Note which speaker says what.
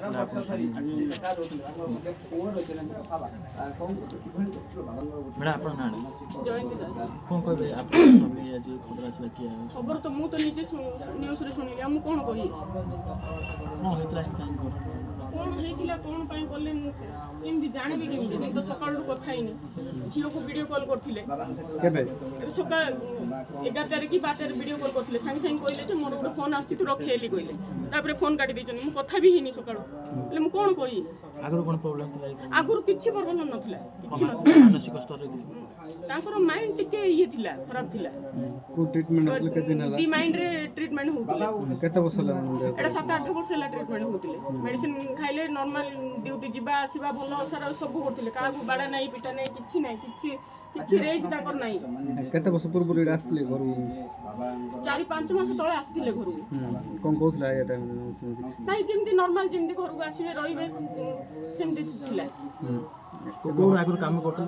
Speaker 1: କରିଥିଲେ ଆପଣ ମ୍ୟାଡ଼ାମ୍ ଆପଣ ନା
Speaker 2: ଜୟନ୍ତୀ ଦାସ।
Speaker 1: କ'ଣ କହିବେ ଆପଣ ସ୍ୱାମୀ ଆଜି ଖବର ଆସିଲା କିଏ
Speaker 2: ଖବର ତ ମୁଁ ତ ନିଜେ ନ୍ୟୁଜ୍ରେ ଶୁଣିଲି, ଆଉ ମୁଁ କ'ଣ କହିବି?
Speaker 1: କ'ଣ ହେଇଥିଲା କାହିଁକି
Speaker 2: କ'ଣ ହେଇଥିଲା କ'ଣ ପାଇଁ କଲେ ମୁଁ କେମିତି ଜାଣିବି କେମିତି? ମୁଁ ତ ସକାଳୁ କଥା ହେଇନି। ଝିଅକୁ ଭିଡ଼ିଓ କଲ୍ କରିଥିଲେ
Speaker 3: କେବେ
Speaker 2: ସକାଳ 11ଟାରେ କି 12ଟାରେ ଭିଡ଼ିଓ କଲ୍ କରିଥିଲେ। ସାଙ୍ଗେ ସାଙ୍ଗେ କହିଲେ ଯେ ମୋର ଗୋଟେ ଫୋନ୍ ଆସୁଛି ତୁ ରଖେଇଲି କହିଲେ। ତାପରେ ଫୋନ୍ କାଟି ଦେଇଛନ୍ତି। ମୁଁ କଥା ବି ହେଇନି ସକାଳୁ, ହେଲେ ମୁଁ କ'ଣ କହିବି?
Speaker 1: ଆଗରୁ କ'ଣ ପ୍ରୋବ୍ଲେମ୍ ଥିଲା
Speaker 2: ଆଗରୁ କିଛି ପ୍ରୋବ୍ଲେମ୍ ନଥିଲା, କିଛି ନଥିଲା।
Speaker 1: ମାନସିକ ସ୍ତରରେ
Speaker 2: ତାଙ୍କର ମାଇଣ୍ଡ ଟିକେ ଇଏ ଥିଲା, ଖରାପ ଥିଲା।
Speaker 3: କୋଉ ଟ୍ରିଟମେଣ୍ଟ ହେଉଥିଲେ କେତେ ଦିନ ହେଲା?
Speaker 2: ଡି ମାଇଣ୍ଡରେ ଟ୍ରିଟମେଣ୍ଟ ହେଉଥିଲେ।
Speaker 3: କେତେ ବର୍ଷ ହେଲା?
Speaker 2: ଏଇଟା 7-8 ବର୍ଷ ହେଲା ଟ୍ରିଟମେଣ୍ଟ ହେଉଥିଲେ। ମେଡ଼ିସିନ ଖାଇଲେ ନର୍ମାଲ ଡ୍ୟୁଟି ଯିବା ଆସିବା ଭଲ ସାରା ସବୁ କରୁଥିଲେ। କାହାକୁ ବାଡ଼ା ନାହିଁ ପିଟା ନାହିଁ କିଛି ନାହିଁ, କିଛି ରେଜ୍ ତାଙ୍କର ନାହିଁ।
Speaker 3: କେତେ ବର୍ଷ ପୂର୍ବରୁ ଏଇଟା ଆସିଥିଲେ ଘରକୁ?
Speaker 2: 4-5 ମାସ ତଳେ ଆସିଥିଲେ ଘରକୁ।
Speaker 3: କ'ଣ କହୁଥିଲା ଏ ଟାଇମ୍?
Speaker 2: ନାଇଁ ଯେମିତି ନର୍ମାଲ ଯେମିତି ଘରକୁ ଆସିବେ ରହିବେ ସେମିତି ଥିଲା।
Speaker 1: କେଉଁ ଆଗରୁ କାମ କରୁଥିଲେ?